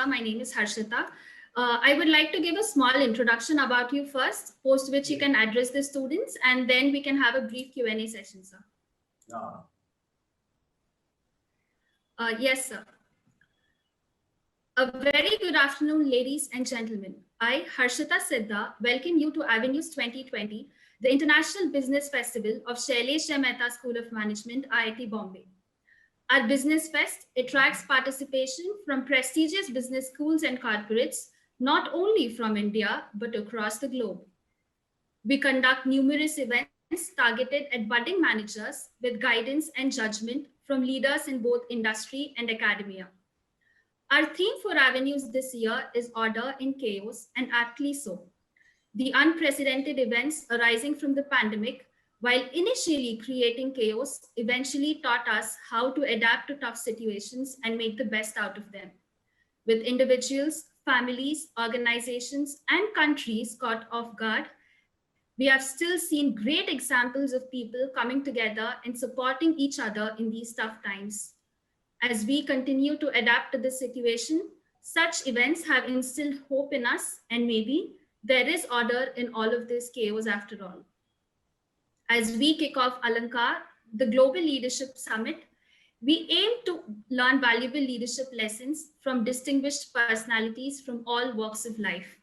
sir. My name is Harshita. I would like to give a small introduction about you first, post which you can address the students, and then we can have a brief Q&A session, sir. Yes, sir. A very good afternoon, ladies and gentlemen. I, Harshita Siddha, welcome you to Avenues 2020, the International Business Festival of Shailesh J. Mehta School of Management, IIT Bombay. Our Business Fest attracts participation from prestigious business schools and corporates, not only from India, but across the globe. We conduct numerous events targeted at budding managers with guidance and judgment from leaders in both industry and academia. Our theme for Avenues this year is Order in Chaos, and aptly so. The unprecedented events arising from the pandemic, while initially creating chaos, eventually taught us how to adapt to tough situations and make the best out of them. With individuals, families, organizations, and countries caught off guard, we have still seen great examples of people coming together and supporting each other in these tough times. As we continue to adapt to this situation, such events have instilled hope in us, and maybe there is order in all of this chaos after all. As we kick off Alankar, the Global Leadership Summit, we aim to learn valuable leadership lessons from distinguished personalities from all walks of life.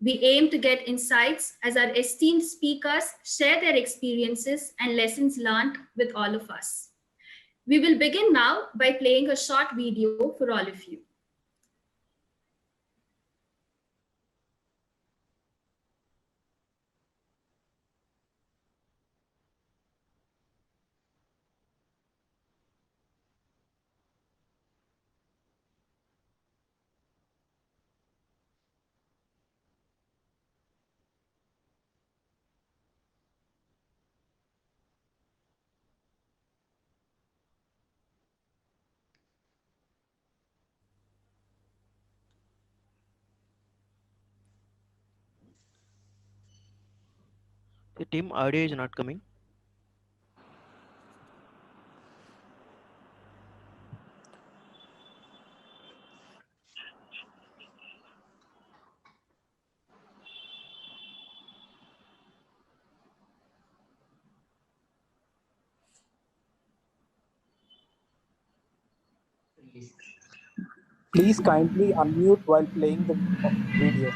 We aim to get insights as our esteemed speakers share their experiences and lessons learned with all of us. We will begin now by playing a short video for all of you. The team audio is not coming. Please kindly unmute while playing the video.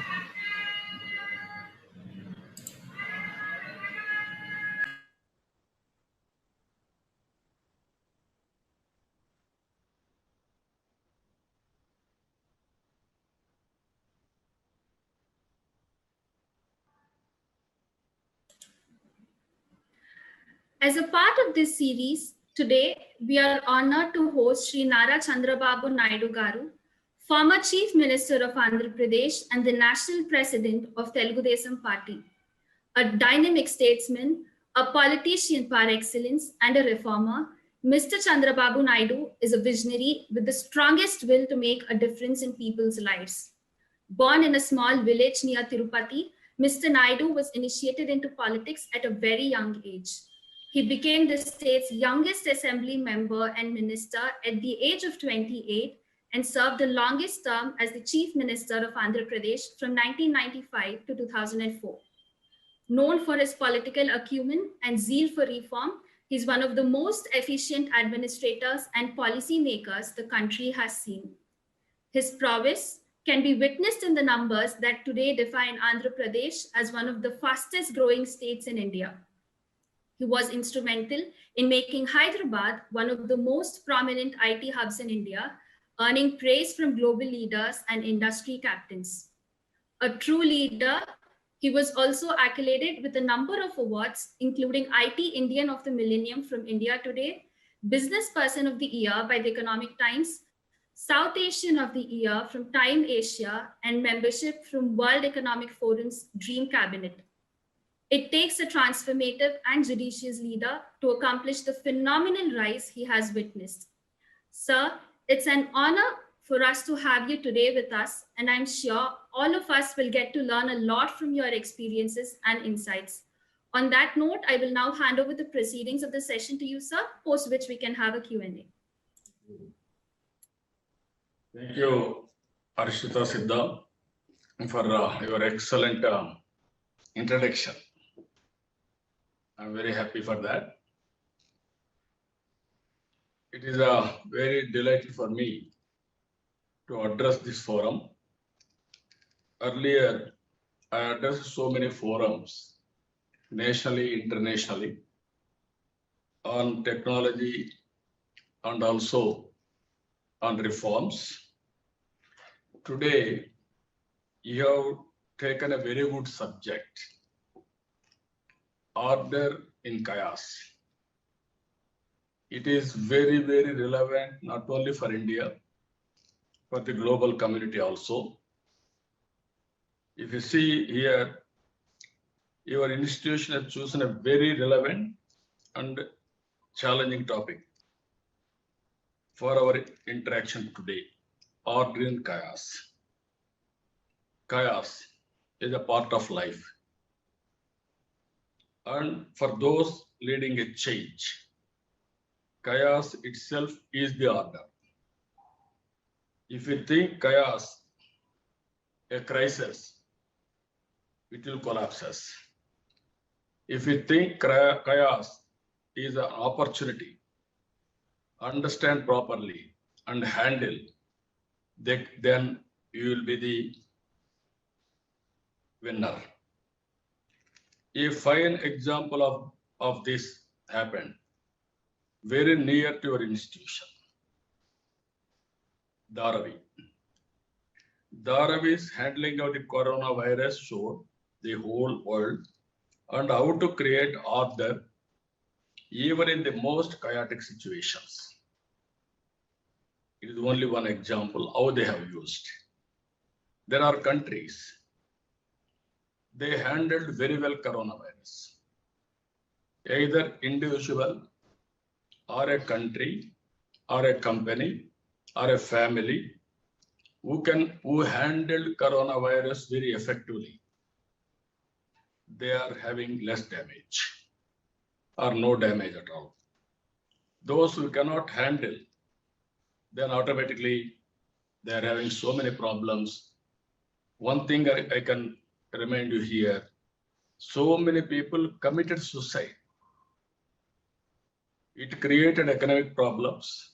As a part of this series, today we are honored to host Sri Nara Chandrababu Naidu Garu, former Chief Minister of Andhra Pradesh and the National President of Telugu Desam Party, a dynamic statesman, a politician par excellence, and a reformer. Mr. Chandrababu Naidu is a visionary with the strongest will to make a difference in people's lives. Born in a small village near Tirupati, Mr. Naidu was initiated into politics at a very young age. He became the state's youngest assembly member and minister at the age of 28 and served the longest term as the Chief Minister of Andhra Pradesh from 1995 to 2004. Known for his political acumen and zeal for reform, he is one of the most efficient administrators and policy makers the country has seen. His prowess can be witnessed in the numbers that today define Andhra Pradesh as one of the fastest growing states in India. He was instrumental in making Hyderabad one of the most prominent IT hubs in India, earning praise from global leaders and industry captains. A true leader, he was also accoladed with a number of awards, including IT Indian of the Millennium from India Today, Business Person of the Year by the Economic Times, South Asian of the Year from Time Asia, and membership from World Economic Forum's Dream Cabinet. It takes a transformative and judicious leader to accomplish the phenomenal rise he has witnessed. Sir, it's an honor for us to have you today with us, and I'm sure all of us will get to learn a lot from your experiences and insights. On that note, I will now hand over the proceedings of the session to you, sir, post which we can have a Q&A. Thank you, Arshita Siddha, for your excellent introduction. I'm very happy for that. It is very delightful for me to address this forum. Earlier, I addressed so many forums, nationally, internationally, on technology and also on reforms. Today, you have taken a very good subject, order in chaos. It is very, very relevant, not only for India, for the global community also. If you see here, your institution has chosen a very relevant and challenging topic for our interaction today, order in chaos. Chaos is a part of life. And for those leading a change, chaos itself is the order. If you think chaos, a crisis, it will collapse. If you think chaos is an opportunity, understand properly and handle, then you will be the winner. A fine example of this happened very near to your institution, Dharavi. Dharavi's handling of the coronavirus showed the whole world and how to create order even in the most chaotic situations. It is only one example how they have used. There are countries, they handled very well coronavirus. Either individual or a country or a company or a family who handled coronavirus very effectively, they are having less damage or no damage at all. Those who cannot handle, then automatically they are having so many problems. One thing I can remind you here, so many people committed suicide. It created economic problems.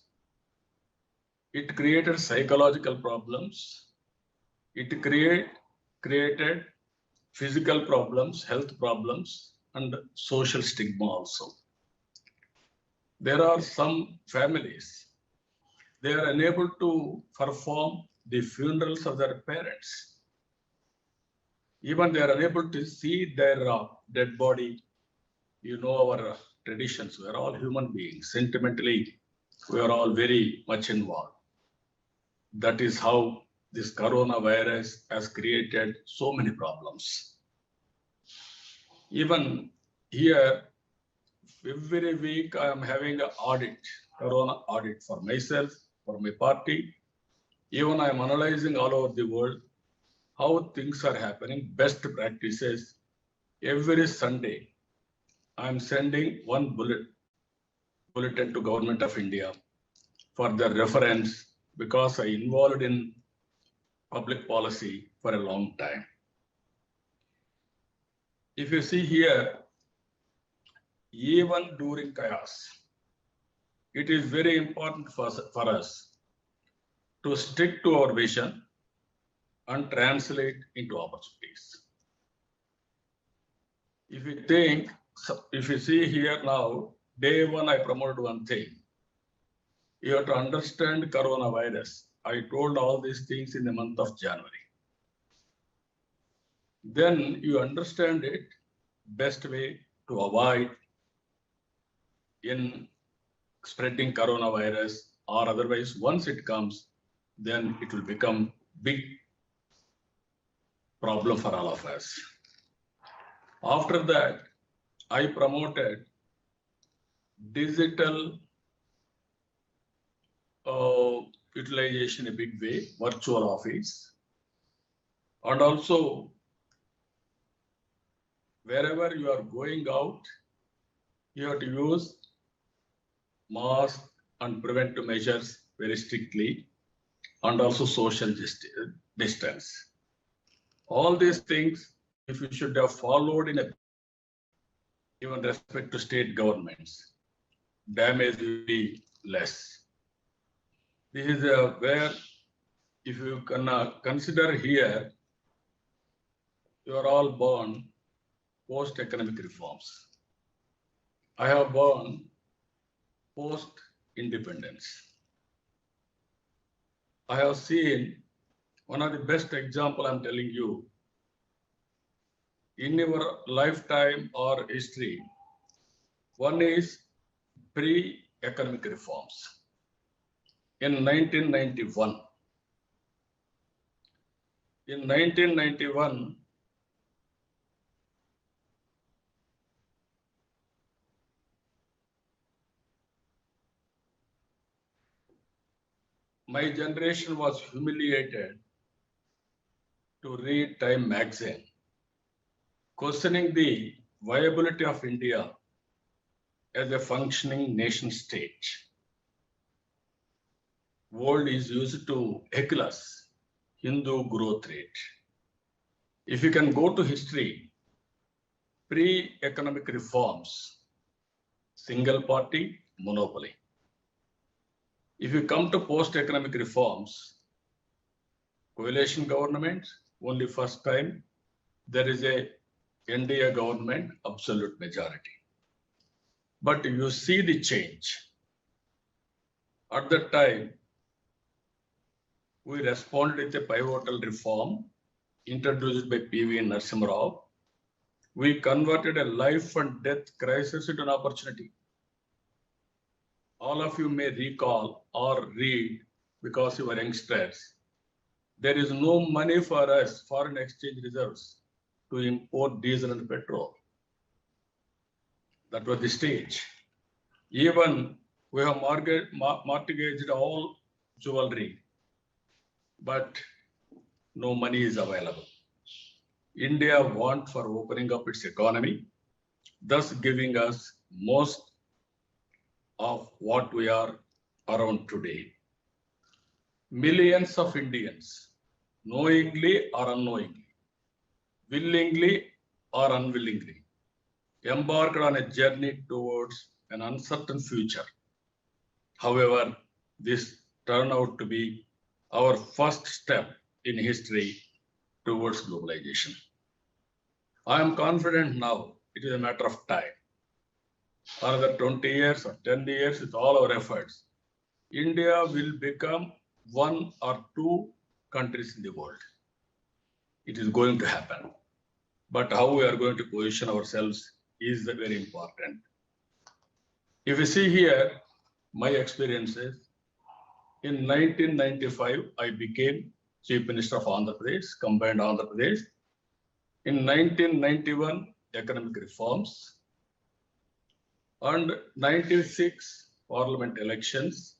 It created psychological problems. It created physical problems, health problems, and social stigma also. There are some families, they are unable to perform the funerals of their parents. Even they are unable to see their dead body. You know our traditions, we are all human beings. Sentimentally, we are all very much involved. That is how this coronavirus has created so many problems. Even here, every week I am having an audit, corona audit for myself, for my party. Even I am analyzing all over the world how things are happening, best practices. Every Sunday, I am sending one bulletin to Government of India for the reference, because I involved in public policy for a long time. If you see here, even during chaos, it is very important for us to stick to our vision and translate into opportunities. If you see here now, day one, I promoted one thing. You have to understand coronavirus. I told all these things in the month of January. Then you understand it, best way to avoid in spreading coronavirus, or otherwise once it comes, then it will become big problem for all of us. After that, I promoted digital utilization in a big way, virtual office, and also wherever you are going out, you have to use mask and preventive measures very strictly. and also social distance. All these things, if you should have followed in a even respect to state governments, damage will be less. This is where, if you can consider here, you are all born post-economic reforms. I have born post-independence. I have seen one of the best example I'm telling you. In your lifetime or history, one is pre-economic reforms. In 1991, my generation was humiliated to read Time magazine, questioning the viability of India as a functioning nation state. World is used to heckle us, Hindu growth rate. If you can go to history, pre-economic reforms, single party, monopoly. If you come to post-economic reforms, coalition government, only first time there is a NDA government, absolute majority. But you see the change. At that time, we responded with a pivotal reform introduced by P.V. Narasimha Rao. We converted a life and death crisis into an opportunity. All of you may recall or read, because you are youngsters, there is no money for us, foreign exchange reserves, to import diesel and petrol. That was the stage. Even we have mortgaged all jewelry, but no money is available. India wants for opening up its economy, thus giving us most of what we are around today. Millions of Indians, knowingly or unknowingly, willingly or unwillingly, embarked on a journey towards an uncertain future. However, this turned out to be our first step in history towards globalization. I am confident now it is a matter of time. Another 20 years or 10 years, with all our efforts, India will become one or two countries in the world. It is going to happen. But how we are going to position ourselves is very important. If you see here, my experiences, in 1995, I became Chief Minister of Andhra Pradesh, combined Andhra Pradesh. In 1991, economic reforms. And 96 parliament elections.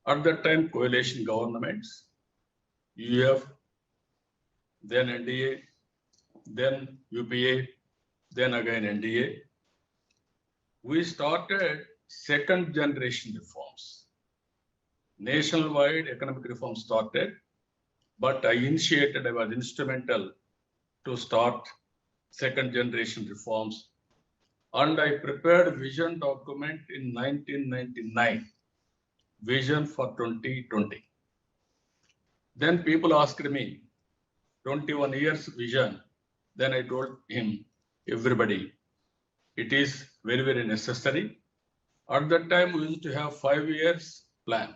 At that time, coalition governments, UF, then NDA, then UPA, then again NDA. We started second generation reforms. Nationwide economic reform started, but I was instrumental to start second generation reforms. And I prepared vision document in 1999, vision for 2020. Then people asked me, 21 years vision. Then I told him, everybody, it is very, very necessary. At that time, we used to have 5 years plan.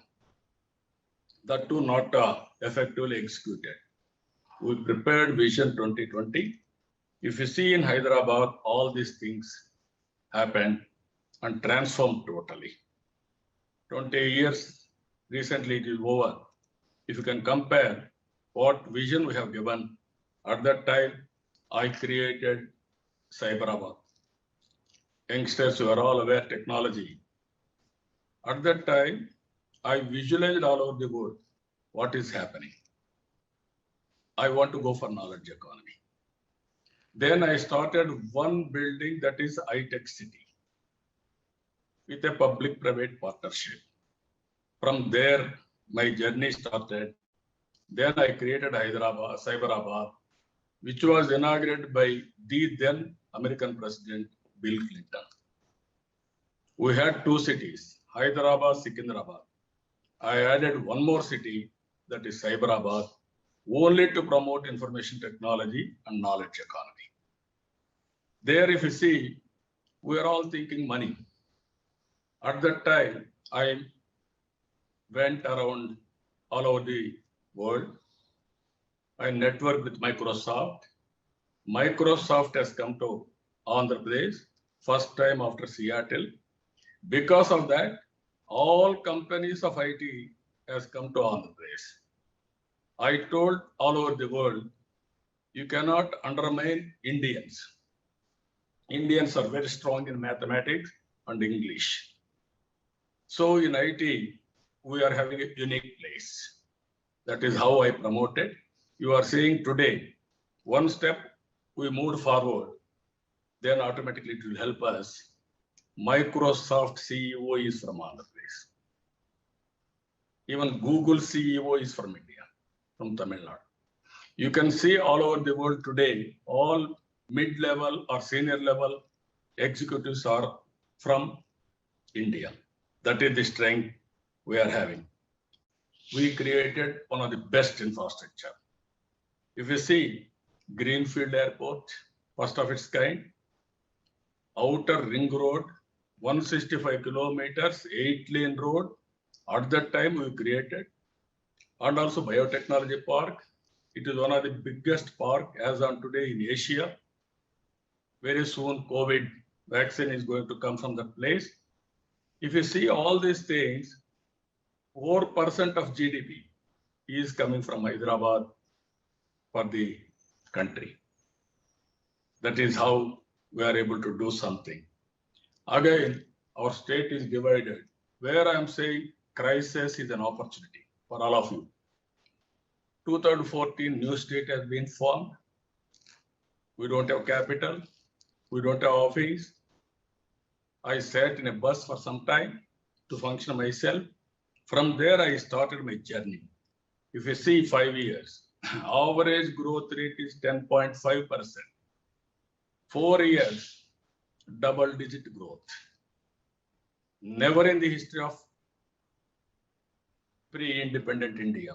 That too not effectively executed. We prepared vision 2020. If you see in Hyderabad, all these things happened and transformed totally. 20 years, recently it is over. If you can compare what vision we have given, at that time, I created Cyberabad. Youngsters, you are all aware technology. At that time, I visualized all over the world what is happening. I want to go for knowledge economy. Then I started one building, that is iTech City, with a public-private partnership. From there, my journey started. Then I created Hyderabad, Cyberabad, which was inaugurated by the then American President Bill Clinton. We had two cities, Hyderabad, Secunderabad. I added one more city, that is Cyberabad, only to promote information technology and knowledge economy. There, if you see, we are all thinking money. At that time, I went around all over the world. I networked with Microsoft. Microsoft has come to Andhra Pradesh, first time after Seattle. Because of that, all companies of IT has come to Andhra Pradesh. I told all over the world, you cannot undermine Indians. Indians are very strong in mathematics and English. So in IT, we are having a unique place. That is how I promoted. You are seeing today, one step we moved forward, then automatically it will help us. Microsoft CEO is from Andhra Pradesh. Even Google CEO is from India, from Tamil Nadu. You can see all over the world today, all mid-level or senior level executives are from India. That is the strength we are having. We created one of the best infrastructure. If you see Greenfield Airport, first of its kind, outer ring road, 165 kilometers, 8-lane road, at that time we created, and also biotechnology park. It is one of the biggest park as on today in Asia. Very soon COVID vaccine is going to come from that place. If you see all these things, 4% of GDP is coming from Hyderabad for the country. That is how we are able to do something. Again, our state is divided. Where I am saying crisis is an opportunity for all of you. 2014, new state has been formed. We don't have capital. We don't have office. I sat in a bus for some time to function myself. From there, I started my journey. If you see 5 years, average growth rate is 10.5%. 4 years, double-digit growth. Never in the history of pre-independent India,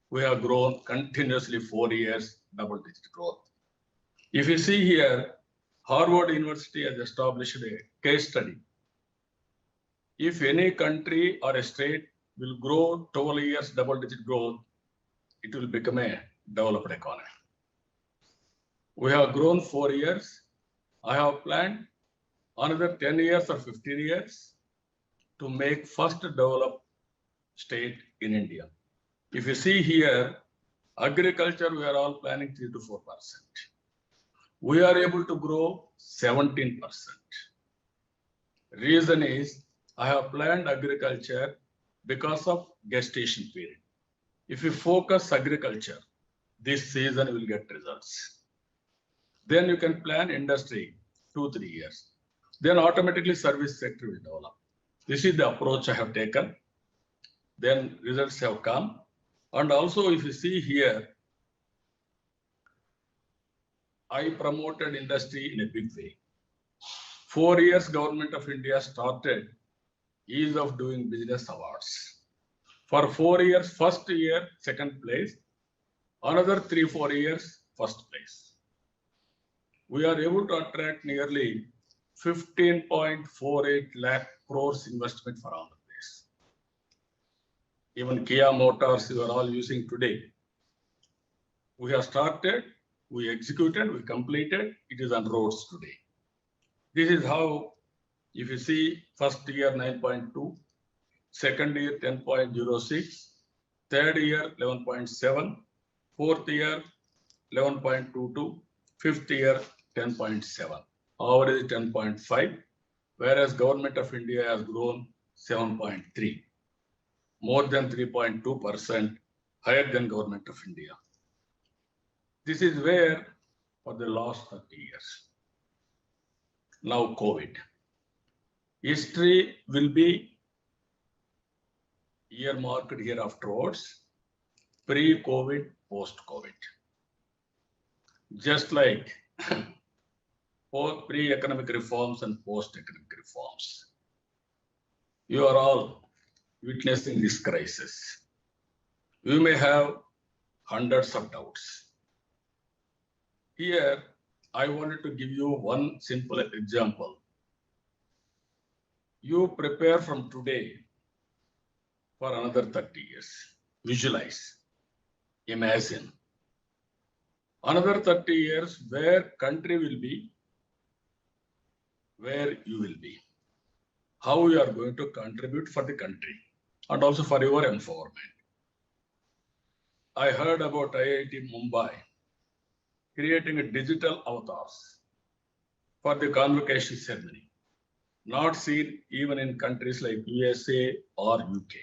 we have grown continuously 4 years, double-digit growth. If you see here, Harvard University has established a case study. If any country or a state will grow 12 years double-digit growth, it will become a developed economy. We have grown 4 years. I have planned another 10 years or 15 years to make first developed state in India. If you see here, agriculture, we are all planning 3 to 4%. We are able to grow 17%. Reason is, I have planned agriculture because of gestation period. If you focus agriculture, this season will get results. Then you can plan industry 2-3 years. Then automatically service sector will develop. This is the approach I have taken. Then results have come. And also if you see here, I promoted industry in a big way. 4 years Government of India started Ease of Doing Business Awards. For 4 years, first year, second place. Another 3-4 years, first place. We are able to attract nearly 15.48 lakh crores investment for Andhra Pradesh. Even Kia Motors, you are all using today. We have started, we executed, we completed, it is on roads today. This is how, if you see, first year 9.2, second year 10.06, third year 11.7, fourth year 11.22, fifth year 10.7, average 10.5, whereas Government of India has grown 7.3, more than 3.2% higher than Government of India. This is where for the last 30 years. Now COVID. History will be earmarked here afterwards, pre-COVID, post-COVID. Just like both pre-economic reforms and post-economic reforms. You are all witnessing this crisis. You may have hundreds of doubts. Here, I wanted to give you one simple example. You prepare from today for another 30 years. Visualize, imagine. Another 30 years, where country will be, where you will be, how you are going to contribute for the country and also for your empowerment. I heard about IIT Mumbai creating a digital avatars for the convocation ceremony, not seen even in countries like USA or UK.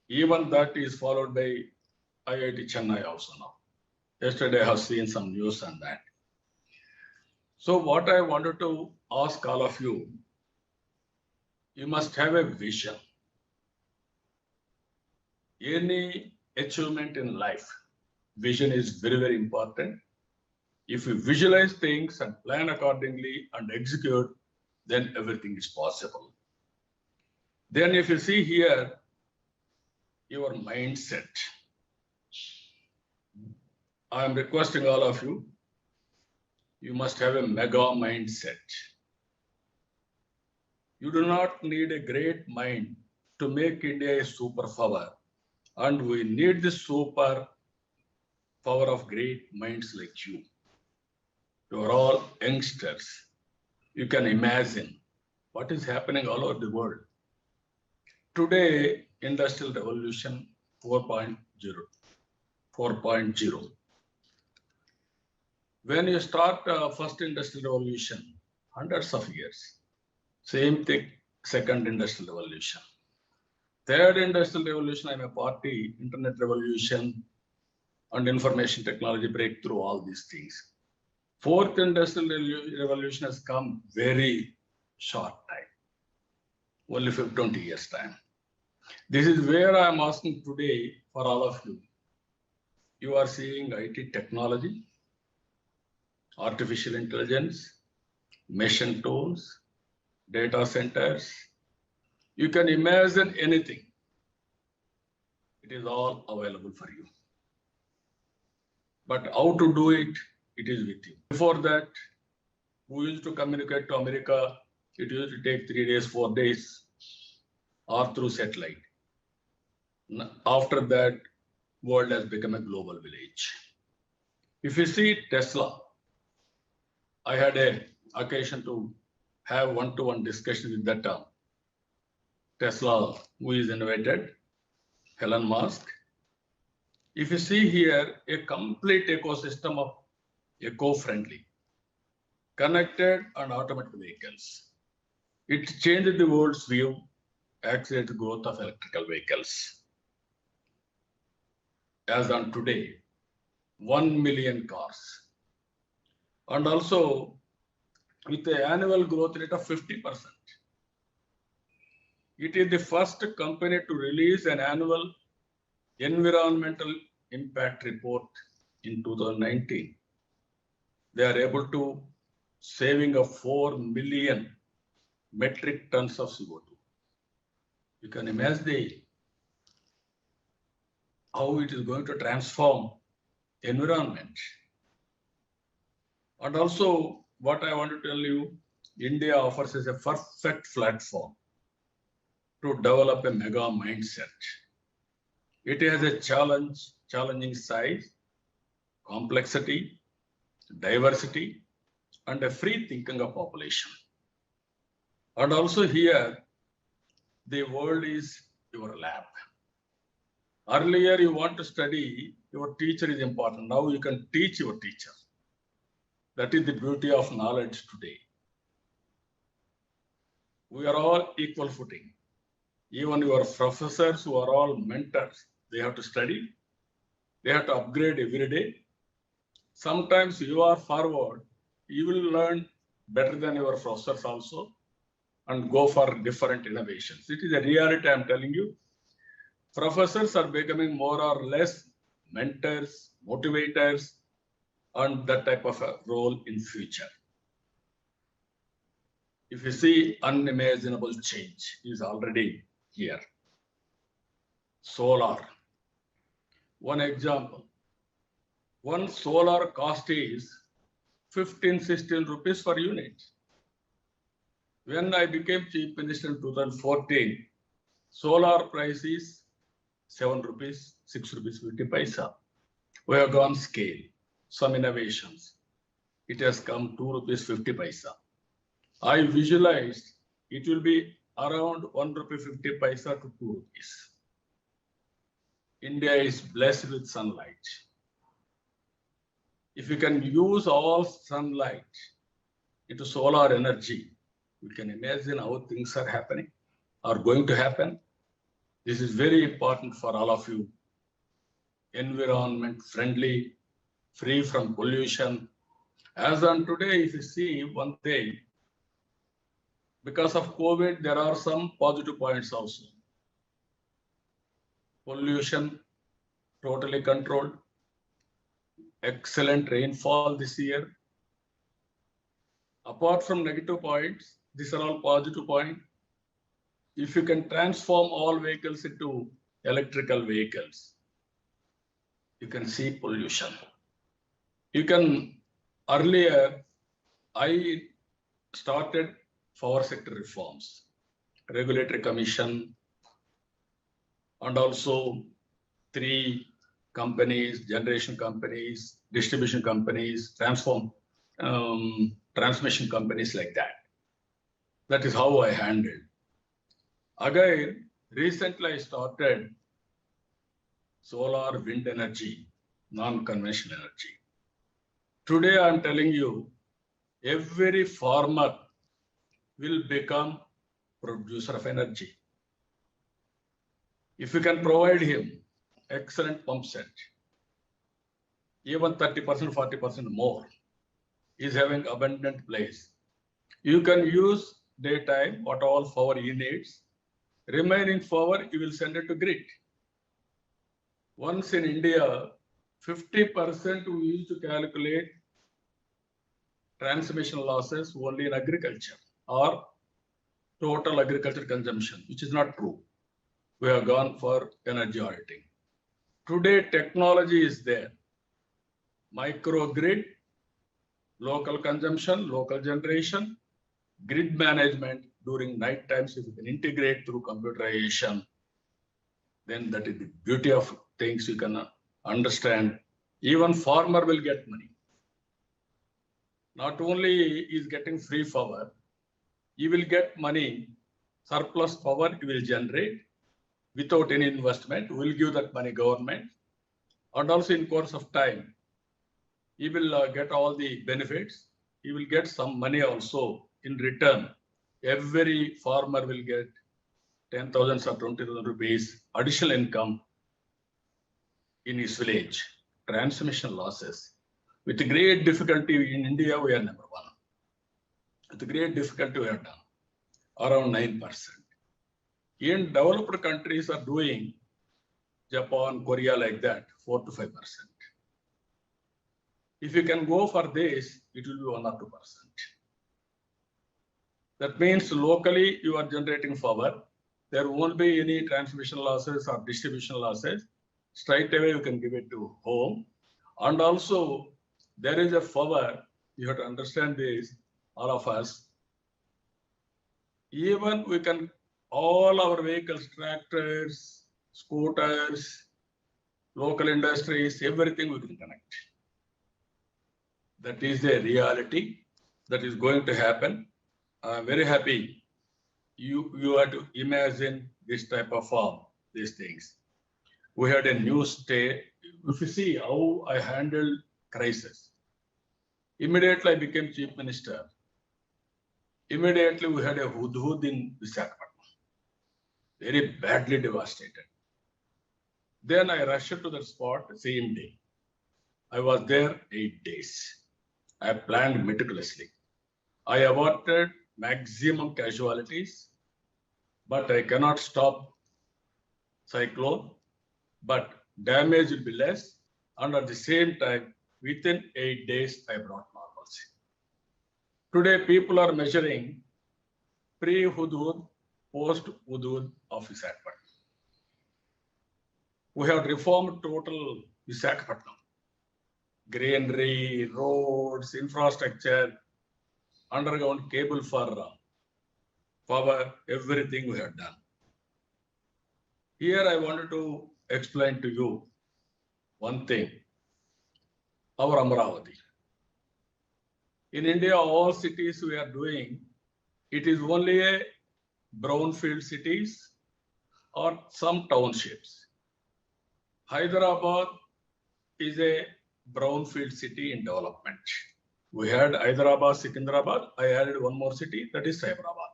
Even that is followed by IIT Chennai also now. Yesterday I have seen some news on that. So what I wanted to ask all of you, you must have a vision. Any achievement in life, vision is very, very important. If you visualize things and plan accordingly and execute, then everything is possible. Then if you see here, your mindset. I am requesting all of you, you must have a mega mindset. You do not need a great mind to make India a superpower. And we need the super power of great minds like you. You are all youngsters. You can imagine what is happening all over the world. Today, Industrial Revolution 4.0. When you start first Industrial Revolution, hundreds of years. Same thing, second Industrial Revolution. Third Industrial Revolution, I'm a party, Internet Revolution and information technology breakthrough, all these things. Fourth Industrial Revolution has come very short time, only 20 years time. This is where I'm asking today for all of you. You are seeing IT technology, artificial intelligence, machine tools, data centers. You can imagine anything. It is all available for you. But how to do it, it is with you. Before that, we used to communicate to America. It used to take 3 days, 4 days, or through satellite. After that, world has become a global village. If you see Tesla, I had an occasion to have one-to-one discussion with that Tesla, who is innovated, Elon Musk. If you see here, a complete ecosystem of eco-friendly, connected and automated vehicles. It changed the world's view, accelerated the growth of electrical vehicles. As on today, 1 million cars. And also with an annual growth rate of 50%. It is the first company to release an annual environmental impact report in 2019. They are able to saving of 4 million metric tons of CO2. You can imagine how it is going to transform environment. And also, what I want to tell you, India offers us a perfect platform to develop a mega mindset. It has a challenging size, complexity, diversity, and a free thinking of population. And also here, the world is your lab. Earlier, you want to study, your teacher is important. Now you can teach your teacher. That is the beauty of knowledge today. We are all equal footing. Even your professors who are all mentors, they have to study. They have to upgrade every day. Sometimes you are forward, you will learn better than your professors also and go for different innovations. It is a reality I'm telling you. Professors are becoming more or less mentors, motivators, and that type of a role in future. If you see, unimaginable change is already here. Solar. One example. One solar cost is 15-16 rupees per unit. When I became Chief Minister in 2014, solar price is 7 rupees, 6 rupees 50 paisa. We have gone scale, some innovations. It has come 2 rupees 50 paisa. I visualized it will be around 1 rupee 50 paisa to 2 rupees. India is blessed with sunlight. If you can use all sunlight into solar energy, you can imagine how things are happening, are going to happen. This is very important for all of you. Environment friendly, free from pollution. As on today, if you see one thing, because of COVID, there are some positive points also. Pollution totally controlled. Excellent rainfall this year. Apart from negative points, these are all positive points. If you can transform all vehicles into electrical vehicles, you can see pollution. You can, earlier, I started power sector reforms, regulatory commission, and also 3 companies, generation companies, distribution companies, transmission companies like that. That is how I handled. Again, recently I started solar, wind energy, non-conventional energy. Today I'm telling you, every farmer will become producer of energy. If you can provide him excellent pump set, even 30%, 40% more, is having abundant place. You can use daytime, what all power he needs. Remaining power, you will send it to grid. Once in India, 50% we used to calculate transmission losses only in agriculture or total agriculture consumption, which is not true. We have gone for energy auditing. Today, technology is there. Microgrid, local consumption, local generation, grid management during night times. If you can integrate through computerization, then that is the beauty of things you can understand. Even farmer will get money. Not only is getting free power, you will get money, surplus power you will generate without any investment. We will give that money government. And also in course of time, he will get all the benefits. He will get some money also in return. Every farmer will get 10,000 or 20,000 rupees additional income in his village. Transmission losses. With great difficulty in India, we are number 1. With great difficulty, we are done. Around 9%. In developed countries are doing, Japan, Korea like that, 4 to 5%. If you can go for this, it will be 1 or 2%. That means locally you are generating power. There won't be any transmission losses or distribution losses. Straight away you can give it to home. And also there is a power, you have to understand this, all of us. Even we can, all our vehicles, tractors, scooters, local industries, everything we can connect. That is a reality that is going to happen. I'm very happy you have to imagine this type of form, these things. We had a new state. If you see how I handled crisis, immediately I became Chief Minister. Immediately we had a hudhud in Visakhapatnam, very badly devastated. Then I rushed to the spot the same day. I was there 8 days. I planned meticulously. I avoided maximum casualties, but I cannot stop cyclone, but damage will be less, and at the same time, within 8 days, I brought normalcy. Today, people are measuring pre-Hudhud, post-Hudhud of Visakhapatnam. We have reformed total Visakhapatnam. Greenery, roads, infrastructure, underground cable for power, everything we have done. Here I wanted to explain to you one thing, our Amaravati. In India, all cities we are doing, it is only a brownfield cities or some townships. Hyderabad is a brownfield city in development. We had Hyderabad, Secunderabad. I added one more city, that is Cyberabad.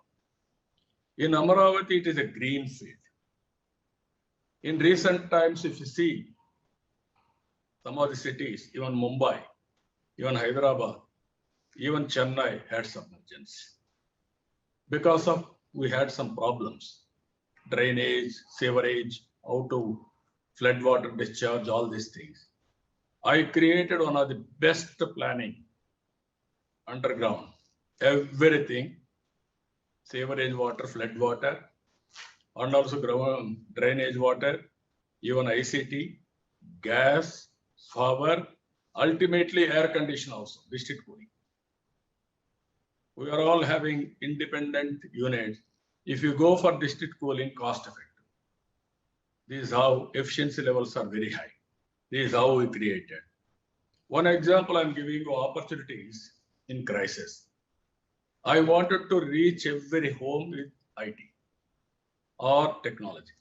In Amaravati, it is a green field. In recent times, if you see some of the cities, even Mumbai, even Hyderabad, even Chennai had submergence. Because of we had some problems, drainage, sewerage, how to flood water discharge, all these things. I created one of the best planning underground, everything, sewerage water, flood water, and also ground drainage water, even ICT, gas, power, ultimately air condition also, district cooling. We are all having independent units. If you go for district cooling, cost effective. This is how efficiency levels are very high. This is how we created. One example I'm giving you opportunities in crisis. I wanted to reach every home with IT or technology.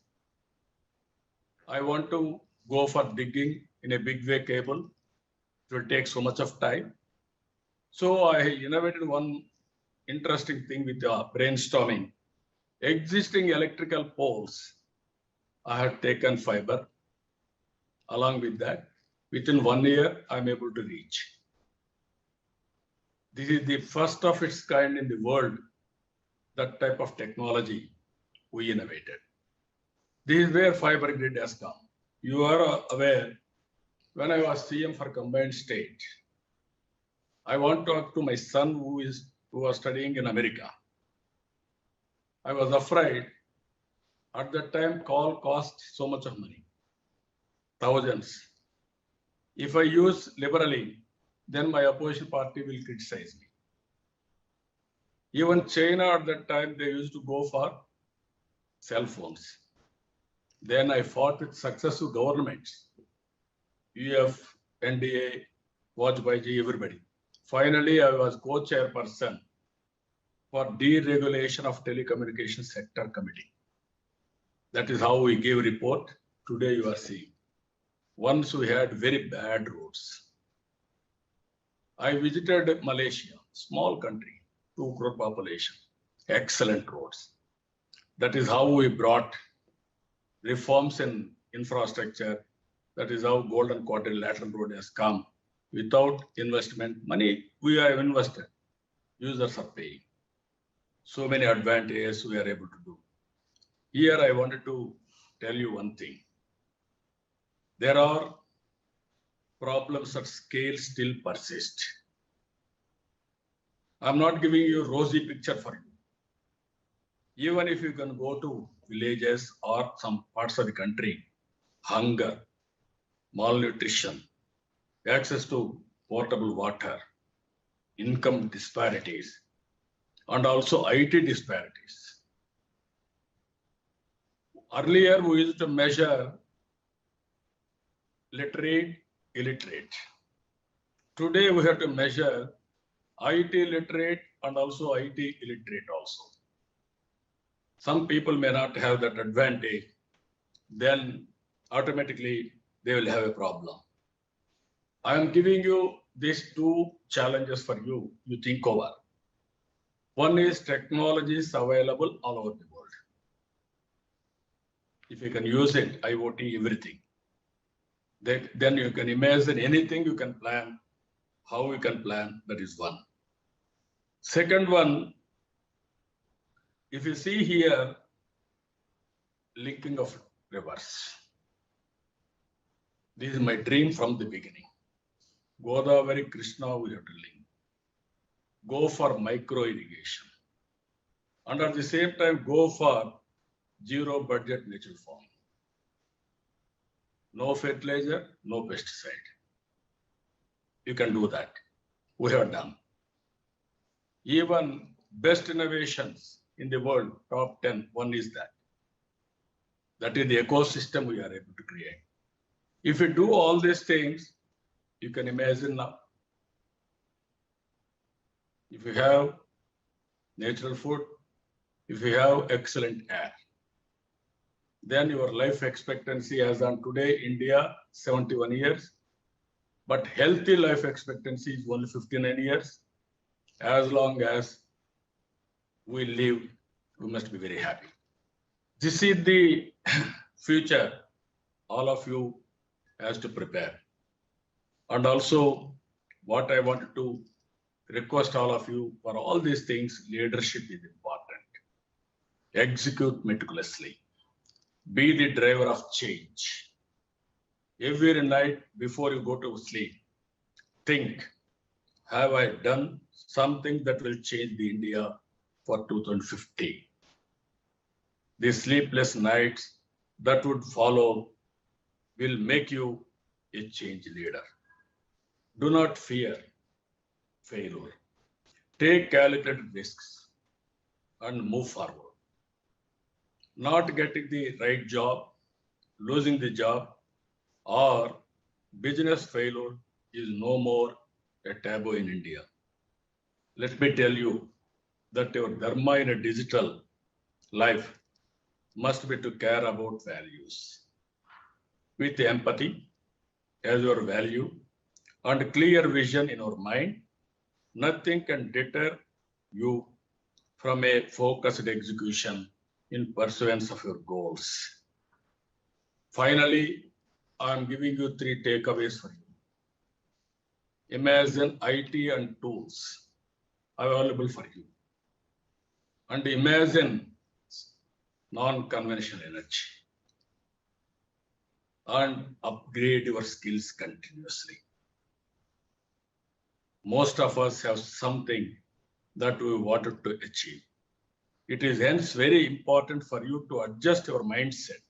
I want to go for digging in a big way cable. It will take so much of time. So I innovated one interesting thing with brainstorming. Existing electrical poles, I had taken fiber. Along with that, within 1 year, I'm able to reach. This is the first of its kind in the world, that type of technology we innovated. This is where fiber grid has come. You are aware, when I was CM for combined state, I want to talk to my son who was studying in America. I was afraid at that time call cost so much of money, thousands. If I use liberally, then my opposition party will criticize me. Even China at that time, they used to go for cell phones. Then I fought with successive governments, UF, NDA, Vajpayee, everybody. Finally, I was co-chairperson for deregulation of telecommunication sector committee. That is how we gave report. Today you are seeing. Once we had very bad roads. I visited Malaysia, small country, 2 crore population, excellent roads. That is how we brought reforms in infrastructure. That is how Golden Quadrilateral Road has come. Without investment, money we have invested, users are paying. So many advantages we are able to do. Here I wanted to tell you one thing. There are problems at scale still persist. I'm not giving you a rosy picture for you. Even if you can go to villages or some parts of the country, hunger, malnutrition, access to potable water, income disparities, and also IT disparities. Earlier, we used to measure literate, illiterate. Today, we have to measure IT literate and also IT illiterate also. Some people may not have that advantage, then automatically they will have a problem. I am giving you these 2 challenges for you, you think over. One is technologies available all over the world. If you can use it, IoT, everything. Then you can imagine anything you can plan, how you can plan, that is one. Second one, if you see here, linking of rivers. This is my dream from the beginning. Godavari, Krishna, we have to link. Go for micro irrigation. And at the same time, go for zero budget natural farming. No fertilizer, no pesticide. You can do that. We have done. Even best innovations in the world, top 10, one is that. That is the ecosystem we are able to create. If you do all these things, you can imagine now. If you have natural food, if you have excellent air, then your life expectancy as on today, India, 71 years. But healthy life expectancy is only 59 years. As long as we live, we must be very happy. This is the future all of you has to prepare. And also what I wanted to request all of you for all these things, leadership is important. Execute meticulously. Be the driver of change. Every night before you go to sleep, think, have I done something that will change the India for 2050? The sleepless nights that would follow will make you a change leader. Do not fear failure. Take calculated risks and move forward. Not getting the right job, losing the job, or business failure is no more a taboo in India. Let me tell you that your dharma in a digital life must be to care about values. With empathy as your value and clear vision in your mind, nothing can deter you from a focused execution in pursuance of your goals. Finally, I am giving you 3 takeaways for you. Imagine IT and tools available for you. And imagine non-conventional energy. And upgrade your skills continuously. Most of us have something that we wanted to achieve. It is hence very important for you to adjust your mindset,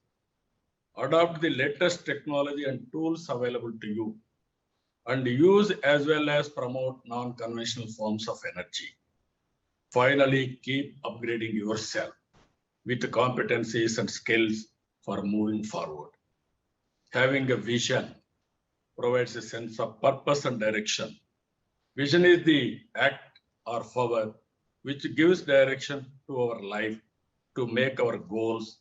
adopt the latest technology and tools available to you, and use as well as promote non-conventional forms of energy. Finally, keep upgrading yourself with the competencies and skills for moving forward. Having a vision provides a sense of purpose and direction. Vision is the act or power which gives direction to our life to make our goals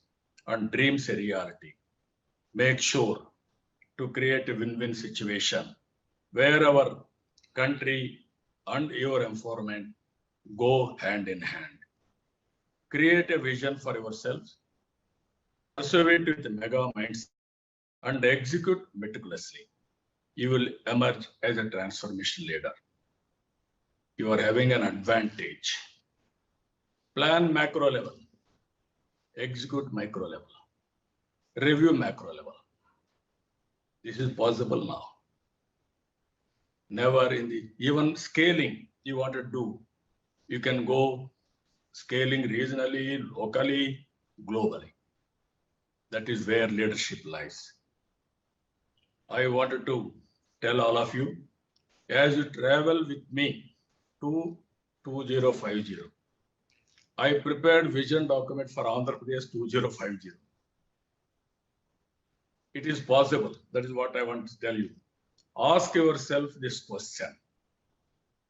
and dreams a reality. Make sure to create a win-win situation where our country and your environment go hand in hand. Create a vision for yourselves, pursue it with a mega mindset, and execute meticulously. You will emerge as a transformation leader. You are having an advantage. Plan macro level, execute micro level, review macro level. This is possible now. Never in the, even scaling you want to do, you can go scaling regionally, locally, globally. That is where leadership lies. I wanted to tell all of you, as you travel with me to 2050, I prepared vision document for Andhra Pradesh 2050. It is possible. That is what I want to tell you. Ask yourself this question.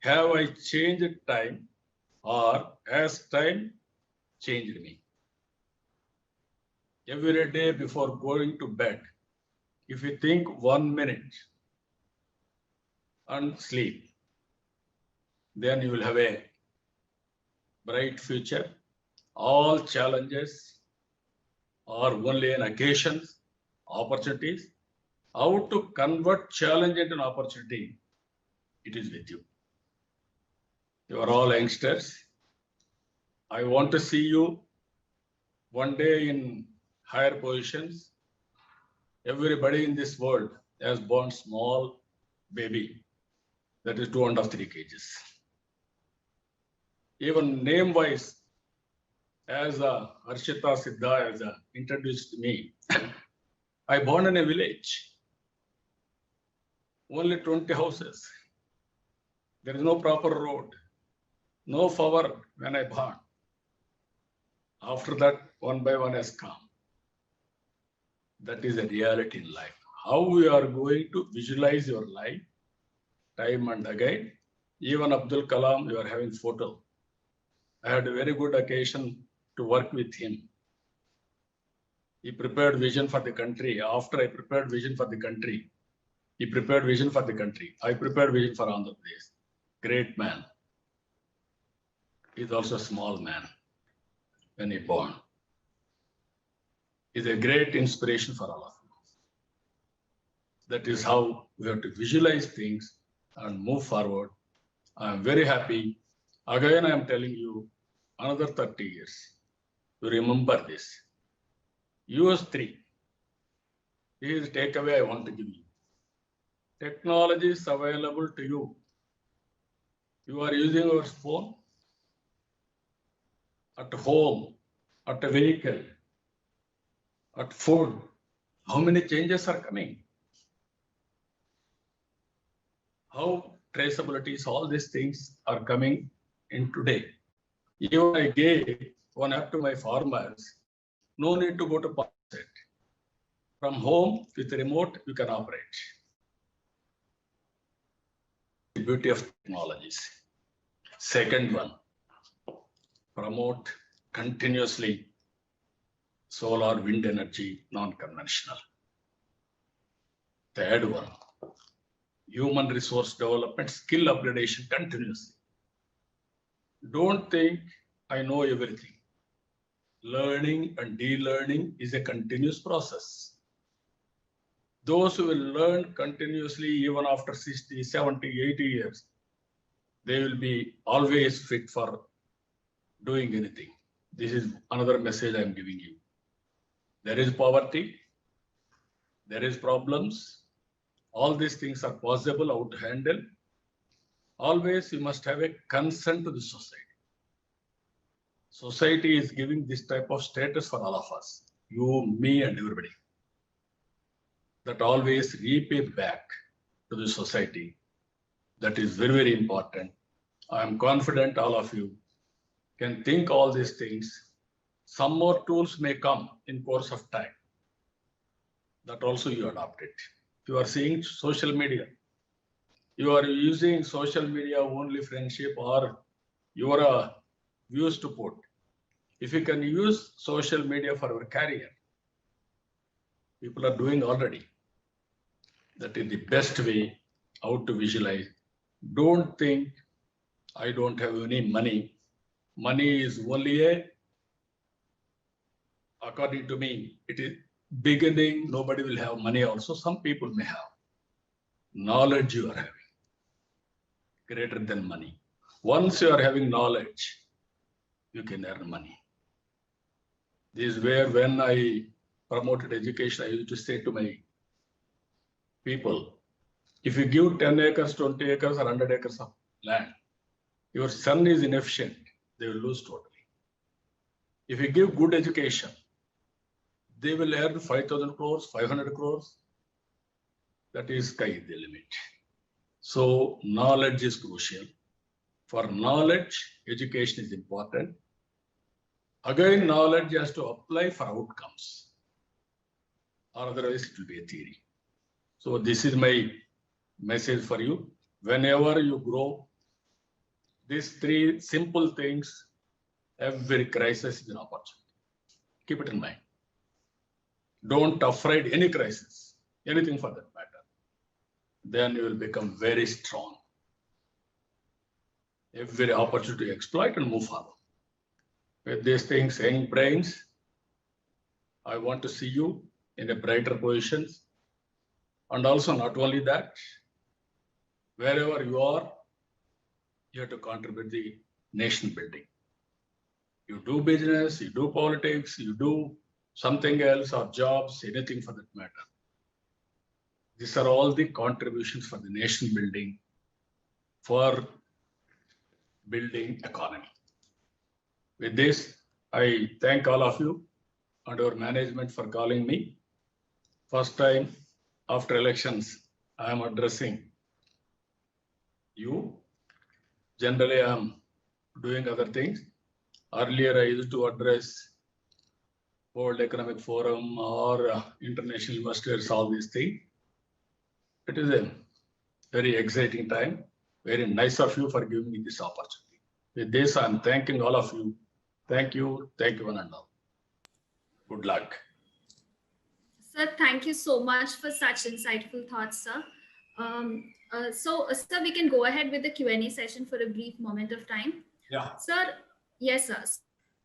Have I changed time or has time changed me? Every day before going to bed, if you think 1 minute and sleep, then you will have a bright future. All challenges are only an occasions, opportunities. How to convert challenge into an opportunity, it is with you. You are all youngsters. I want to see you one day in higher positions, Everybody in this world has born small baby, that is 2.5, 3 kgs. Even name-wise, as Harshita Siddha has introduced me, I born in a village, only 20 houses. There is no proper road, no power when I born. After that, one by one has come. That is a reality in life. How we are going to visualize your life, time and again. Even Abdul Kalam, you are having photo. I had a very good occasion to work with him. He prepared vision for the country. After I prepared vision for the country, he prepared vision for the country. I prepared vision for Andhra Pradesh. Great man. He's also a small man when he born. He's a great inspiration for all of us. That is how we have to visualize things and move forward. I am very happy. Again, I am telling you, another 30 years. You remember this. US 3. This is the takeaway I want to give you. Technology is available to you. You are using your phone at home, at a vehicle, at food. How many changes are coming? How traceabilities, all these things are coming in today. Even I gave one app to my farmers. No need to go to pump set. From home with remote, you can operate. The beauty of technologies. Second one, promote continuously solar, wind energy, non-conventional. Third one, human resource development, skill upgradation continuously. Don't think I know everything. Learning and de-learning is a continuous process. Those who will learn continuously even after 60, 70, 80 years, they will be always fit for doing anything. This is another message I am giving you. There is poverty, there is problems. All these things are possible how to handle. Always you must have a concern to the society. Society is giving this type of status for all of us, you, me, and everybody. That always repay back to the society. That is very, very important. I am confident all of you can think all these things. Some more tools may come in course of time. That also you adopt it. You are seeing social media. You are using social media only friendship or your views to put. If you can use social media for your career, people are doing already. That is the best way how to visualize. Don't think I don't have any money. Money is only according to me, it is beginning. Nobody will have money also. Some people may have. Knowledge you are having greater than money. Once you are having knowledge, you can earn money. This is where when I promoted education, I used to say to my people, if you give 10 acres, 20 acres or 100 acres of land, your son is inefficient, they will lose totally. If you give good education, they will earn 5,000 crores, 500 crores. That is sky the limit. So knowledge is crucial. For knowledge, education is important. Again, knowledge has to apply for outcomes, or otherwise it will be a theory. So this is my message for you. Whenever you grow, these three simple things, every crisis is an opportunity. Keep it in mind. Don't afraid any crisis, anything for that matter. Then you will become very strong. Every opportunity to exploit and move forward. With these things, young brains, I want to see you in a brighter positions. And also not only that, wherever you are, you have to contribute the nation building. You do business, you do politics, you do something else or jobs, anything for that matter. These are all the contributions for the nation building, for building economy. With this, I thank all of you and our management for calling me. First time after elections, I am addressing you. Generally, I am doing other things. Earlier, I used to address World Economic Forum or international investors, all these things. It is a very exciting time. Very nice of you for giving me this opportunity. With this, I am thanking all of you. Thank you one and all. Good luck. Sir, thank you so much for such insightful thoughts, sir. Sir, we can go ahead with the Q&A session for a brief moment of time. Yeah. Sir, yes, sir.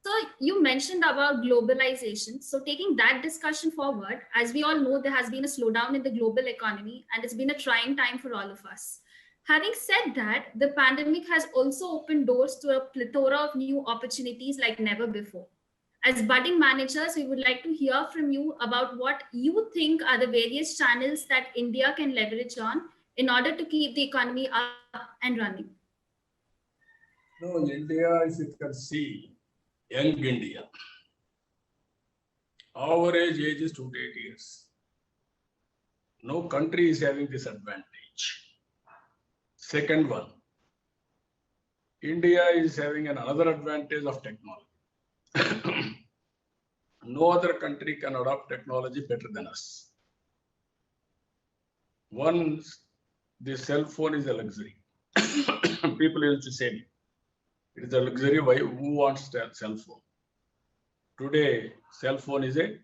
So you mentioned about globalization. So taking that discussion forward, as we all know, there has been a slowdown in the global economy and it's been a trying time for all of us. Having said that, the pandemic has also opened doors to a plethora of new opportunities like never before. As budding managers, we would like to hear from you about what you think are the various channels that India can leverage on in order to keep the economy up and running. No, India, as you can see, young India. Our age is 28 years. No country is having this advantage. Second one, India is having another advantage of technology. No other country can adopt technology better than us. One, the cell phone is a luxury. People used to say, it is a luxury, why, who wants a cell phone? Today, cell phone is a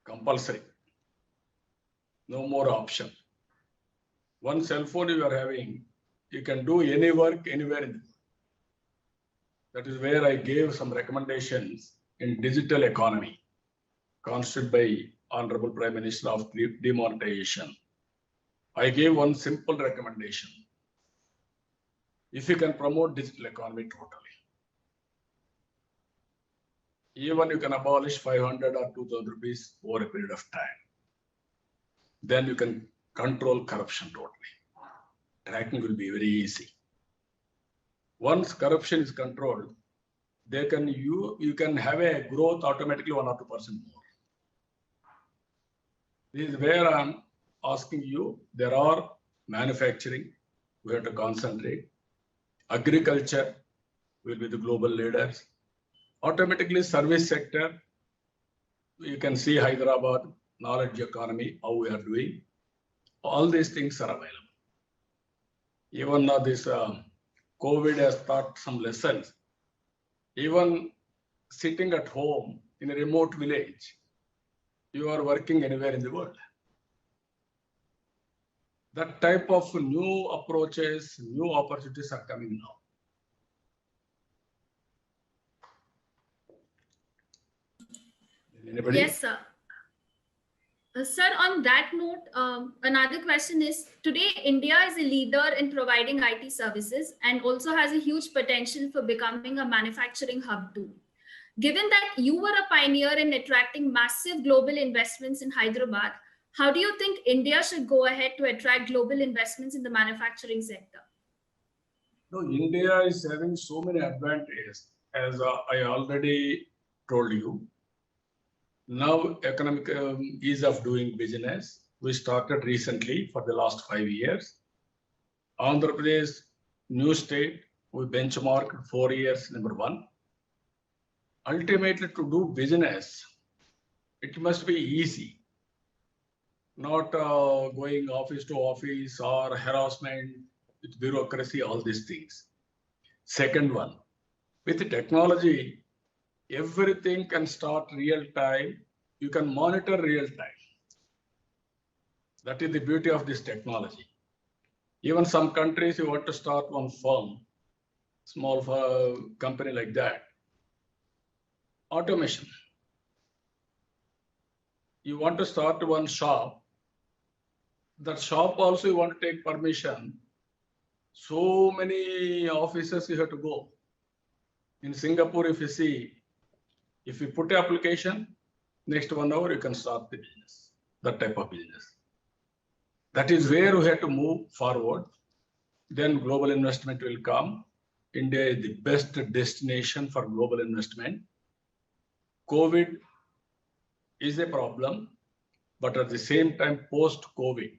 compulsory. No more option. One cell phone you are having, you can do any work anywhere in the world. That is where I gave some recommendations in digital economy, constituted by Honorable Prime Minister of demonetization. I gave one simple recommendation. If you can promote digital economy totally, even you can abolish 500 or 2,000 rupees over a period of time, then you can control corruption totally. Tracking will be very easy. Once corruption is controlled, you can have a growth automatically 1 or 2% more. This is where I'm asking you. There are manufacturing, we have to concentrate. Agriculture will be the global leaders. Automatically service sector, you can see Hyderabad, knowledge economy, how we are doing. All these things are available. Even now this COVID has taught some lessons. Even sitting at home in a remote village, you are working anywhere in the world. That type of new approaches, new opportunities are coming now. Anybody? Yes, sir. Sir, on that note, another question is, today India is a leader in providing IT services and also has a huge potential for becoming a manufacturing hub too. Given that you were a pioneer in attracting massive global investments in Hyderabad, how do you think India should go ahead to attract global investments in the manufacturing sector? No, India is having so many advantages, as I already told you. Now, economic ease of doing business, we started recently for the last 5 years. Andhra Pradesh, new state, we benchmarked 4 years, number 1. Ultimately, to do business, it must be easy. Not going office to office or harassment with bureaucracy, all these things. Second one, with the technology, everything can start real time. You can monitor real time. That is the beauty of this technology. Even some countries, you want to start one firm, small company like that. Automation. You want to start one shop. That shop also you want to take permission. So many offices you have to go. In Singapore, if you see, if you put an application, next 1 hour you can start the business. that type of business. That is where we have to move forward. Then global investment will come. India is the best destination for global investment. COVID is a problem, but at the same time, post-COVID,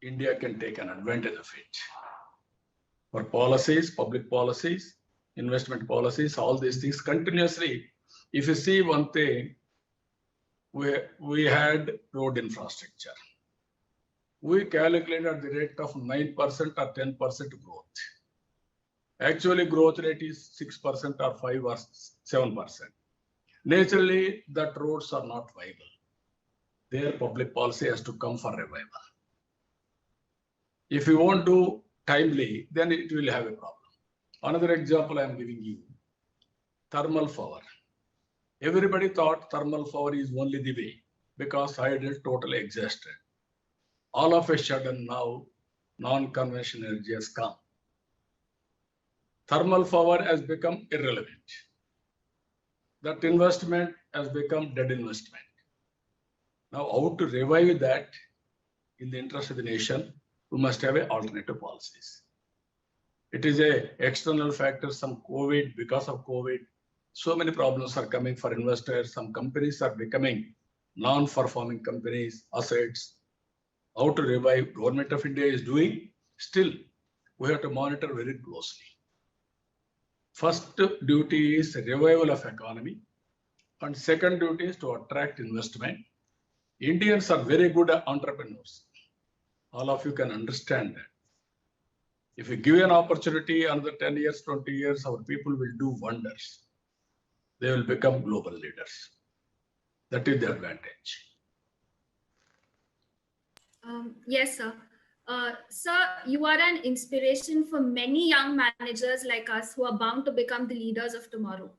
India can take an advantage of it. For policies, public policies, investment policies, all these things continuously. If you see one thing, we had road infrastructure. We calculated at the rate of 9% or 10% growth. Actually, growth rate is 6% or 5 or 7%. Naturally, that roads are not viable. Their public policy has to come for revival. If you won't do timely, then it will have a problem. Another example I am giving you, thermal power. Everybody thought thermal power is only the way because hydro totally exhausted. All of a sudden now, non-conventional energy has come. Thermal power has become irrelevant. That investment has become dead investment. Now, how to revive that in the interest of the nation, we must have alternative policies. It is a external factor, some COVID, because of COVID, so many problems are coming for investors. Some companies are becoming non-performing companies, assets. How to revive, Government of India is doing. Still, we have to monitor very closely. First duty is revival of economy, and second duty is to attract investment. Indians are very good entrepreneurs. All of you can understand that. If you give an opportunity, another 10 years, 20 years, our people will do wonders. They will become global leaders. That is the advantage. Yes, sir. Sir, you are an inspiration for many young managers like us who are bound to become the leaders of tomorrow.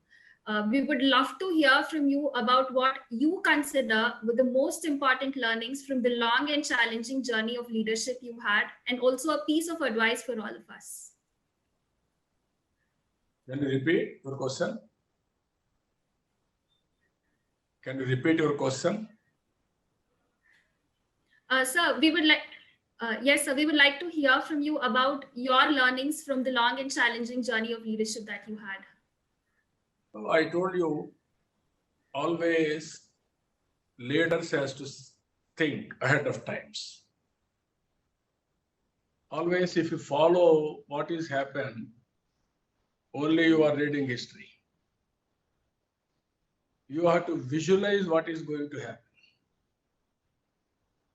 We would love to hear from you about what you consider were the most important learnings from the long and challenging journey of leadership you had, and also a piece of advice for all of us. Can you repeat your question? Can you repeat your question? Sir, we would like, yes, sir, we would like to hear from you about your learnings from the long and challenging journey of leadership that you had. I told you, always leaders has to think ahead of times. Always, if you follow what is happened, only you are reading history. You have to visualize what is going to happen.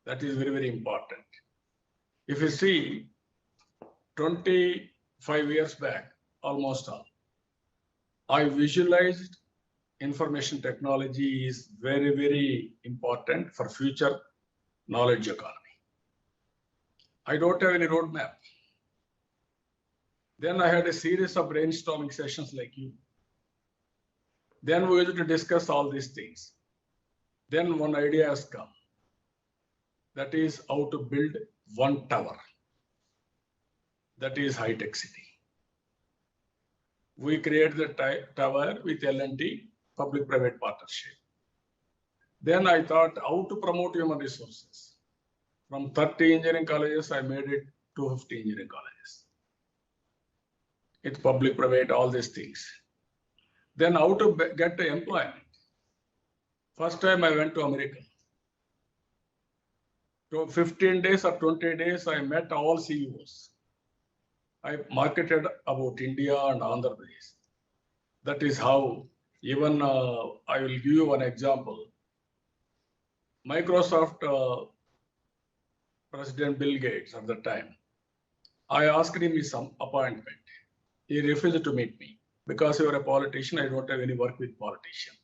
That is very, very important. If you see 25 years back, almost all, I visualized information technology is very, very important for future knowledge economy. I don't have any roadmap. Then I had a series of brainstorming sessions like you. Then we used to discuss all these things. Then one idea has come. That is how to build one tower. That is high-tech city. We created the tower with L&T, public-private partnership. Then I thought how to promote human resources. From 30 engineering colleges, I made it 250 engineering colleges. It's public-private, all these things. Then how to get the employment. First time I went to America. So 15 days or 20 days, I met all CEOs. I marketed about India and Andhra Pradesh. That is how, even I will give you one example. Microsoft President Bill Gates at the time, I asked him some appointment. He refused to meet me because you are a politician. I don't have any work with politicians.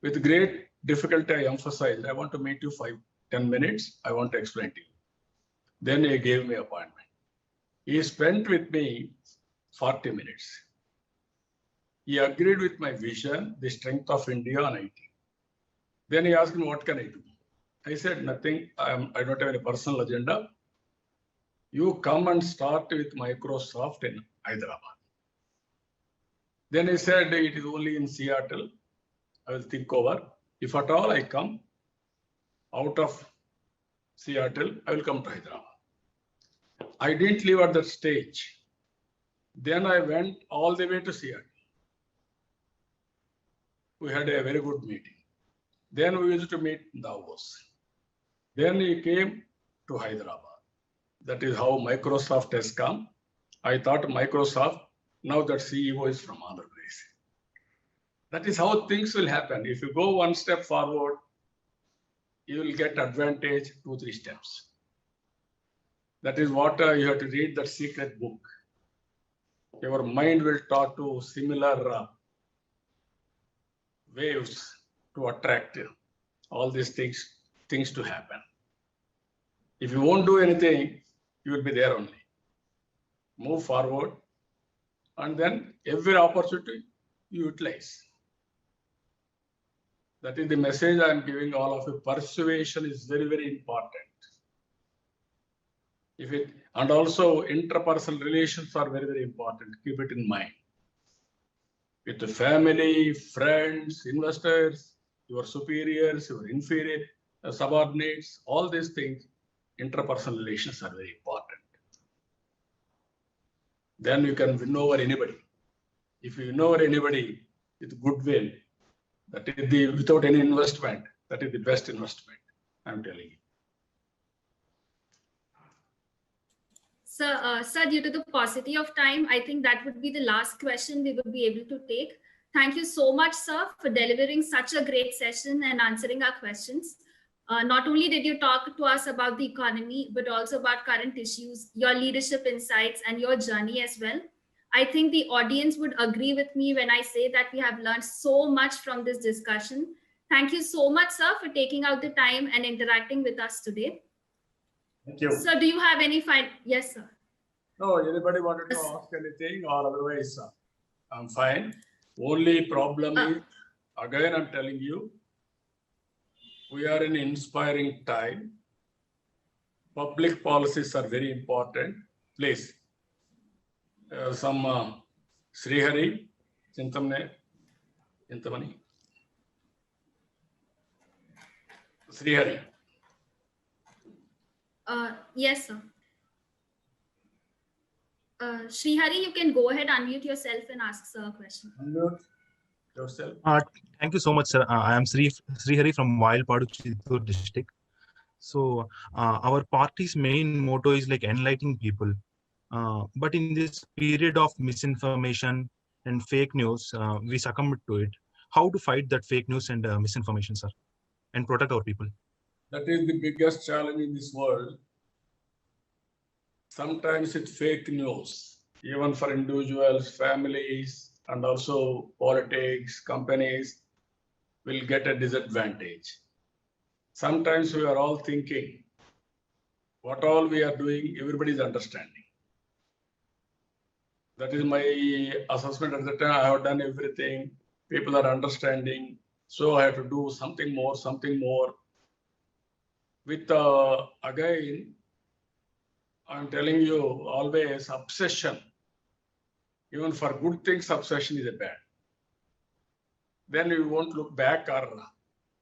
With great difficulty, I emphasized, I want to meet you 5-10 minutes. I want to explain to you. Then he gave me appointment. He spent with me 40 minutes. He agreed with my vision, the strength of India and IT. Then he asked me, what can I do? I said, nothing. I don't have any personal agenda. You come and start with Microsoft in Hyderabad. Then he said, it is only in Seattle. I will think over. If at all I come, out of Seattle, I will come to Hyderabad. I didn't leave at that stage. Then I went all the way to Seattle. We had a very good meeting. Then we used to meet in Davos. Then he came to Hyderabad. That is how Microsoft has come. I thought Microsoft, now that CEO is from Andhra Pradesh. That is how things will happen. If you go one step forward, you will get advantage 2-3 steps. That is what you have to read that secret book. Your mind will talk to similar waves to attract all these things to happen. If you won't do anything, you will be there only. Move forward, and then every opportunity you utilize. That is the message I am giving all of you. Persuasion is very, very important. And also interpersonal relations are very, very important. Keep it in mind. With the family, friends, investors, your superiors, your inferior subordinates, all these things, interpersonal relations are very important. Then you can win over anybody. If you win over anybody with goodwill, that is without any investment, that is the best investment, I'm telling you. Sir, due to the paucity of time, I think that would be the last question we would be able to take. Thank you so much, sir, for delivering such a great session and answering our questions. Not only did you talk to us about the economy, but also about current issues, your leadership insights, and your journey as well. I think the audience would agree with me when I say that we have learned so much from this discussion. Thank you so much, sir, for taking out the time and interacting with us today. Thank you. Sir, do you have any final? Yes, sir. No, anybody wanted to ask anything, or otherwise, I'm fine. Only problem is, again, I'm telling you, we are in inspiring time. Public policies are very important. Please, some Srihari, Chintamani. Srihari. Yes, sir. Srihari, you can go ahead, unmute yourself and ask sir a question. Unmute yourself. Thank you so much, sir. I am Srihari from Vayalpadu, Chittoor district. So our party's main motto is like enlightening people. But in this period of misinformation and fake news, we succumbed to it. How to fight that fake news and misinformation, sir, and protect our people? That is the biggest challenge in this world. Sometimes it's fake news, even for individuals, families, and also politics, companies will get a disadvantage. Sometimes we are all thinking, what all we are doing, everybody is understanding. That is my assessment at the time. I have done everything. People are understanding. So I have to do something more, something more. With, again, I'm telling you, always obsession. Even for good things, obsession is a bad. Then you won't look back or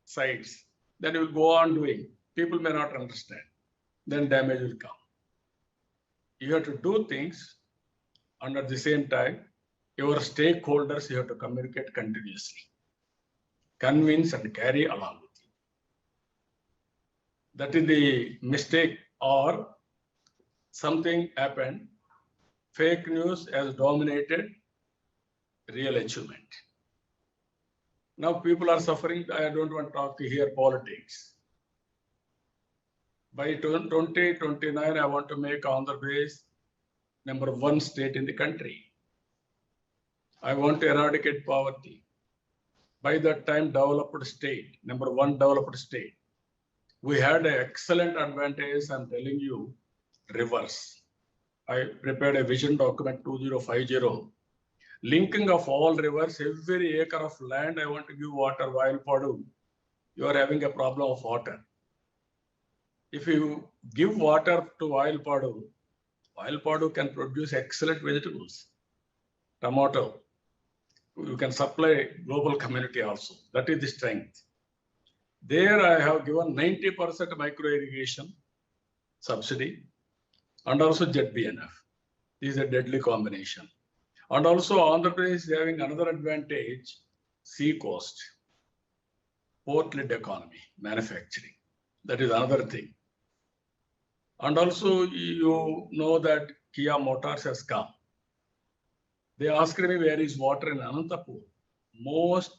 sides. Then you will go on doing. People may not understand. Then damage will come. You have to do things, and at the same time, your stakeholders, you have to communicate continuously. Convince and carry along with you. That is the mistake, or something happened. Fake news has dominated real achievement. Now people are suffering. I don't want to talk here politics. By 2029, I want to make Andhra Pradesh #1 state in the country. I want to eradicate poverty. By that time, developed state, #1 developed state. We had an excellent advantage, I'm telling you, rivers. I prepared a vision document 2050, linking of all rivers, every acre of land I want to give water. Vayalpadu, you are having a problem of water. If you give water to Vayalpadu, Vayalpadu can produce excellent vegetables. Tomato, you can supply global community also. That is the strength. There I have given 90% micro irrigation subsidy and also ZBNF. This is a deadly combination. And also Andhra Pradesh is having another advantage, sea coast, port-led economy, manufacturing. That is another thing. And also you know that Kia Motors has come. They asked me where is water in Anantapur, most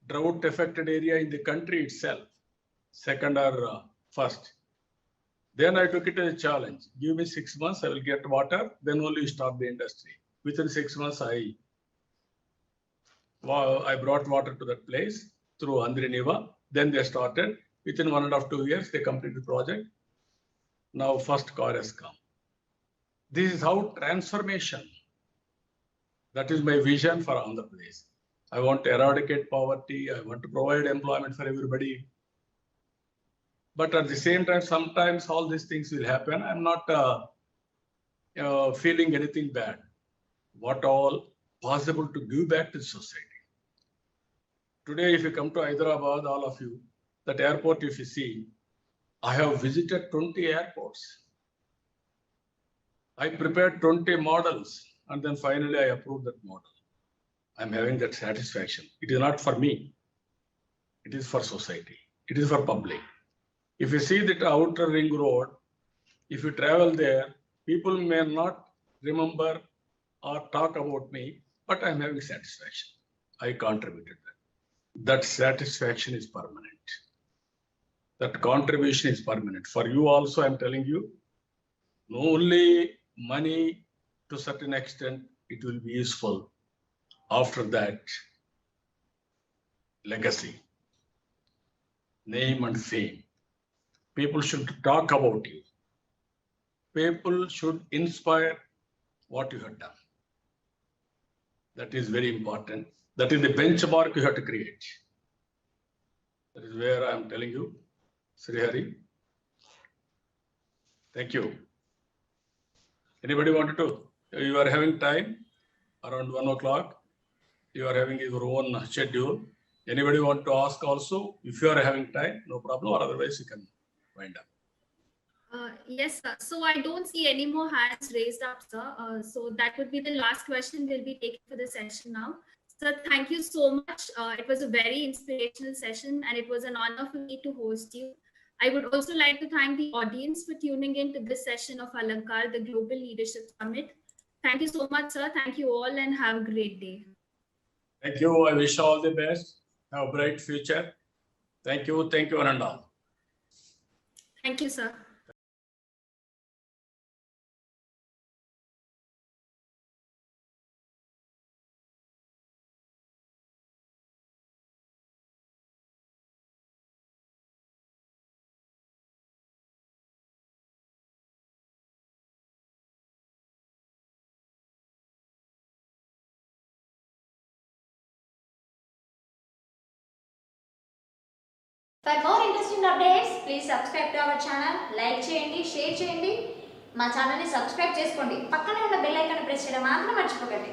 drought affected area in the country itself, second or first. Then I took it as a challenge. Give me 6 months, I will get water, then only start the industry. Within 6 months, I brought water to that place through Andriniva. Then they started. Within 1.5 to 2 years, they completed the project. Now first car has come. This is how transformation. That is my vision for Andhra Pradesh. I want to eradicate poverty. I want to provide employment for everybody. But at the same time, sometimes all these things will happen. I'm not feeling anything bad. What all possible to give back to society. Today, if you come to Hyderabad, all of you, that airport, if you see, I have visited 20 airports. I prepared 20 models and then finally I approved that model. I'm having that satisfaction. It is not for me. It is for society. It is for public. If you see that outer ring road, if you travel there, people may not remember or talk about me, but I'm having satisfaction. I contributed that. That satisfaction is permanent. That contribution is permanent. For you also, I'm telling you, not only money to a certain extent, it will be useful. After that, legacy, name and fame. People should talk about you. People should inspire what you have done. That is very important. That is the benchmark you have to create. That is where I am telling you, Sri Hari. Thank you. Anybody wanted to? You are having time around 1 o'clock. You are having your own schedule. Anybody want to ask also? If you are having time, no problem, or otherwise you can wind up. Yes, sir. So I don't see any more hands raised up, sir. So that would be the last question we'll be taking for the session now. Sir, thank you so much. It was a very inspirational session and it was an honor for me to host you. I would also like to thank the audience for tuning in to this session of Alankar, the Global Leadership Summit. Thank you so much, sir. Thank you all and have a great day. Thank you. I wish you all the best. Have a bright future. Thank you. Thank you, one and all. Thank you, sir. For more interesting updates, please subscribe to our channel, like చేయండి, share చేయండి, మా ఛానల్ని subscribe చేసుకోండి, పక్కనే ఉన్న bell icon press చేయడం మాత్రం మర్చిపోకండి.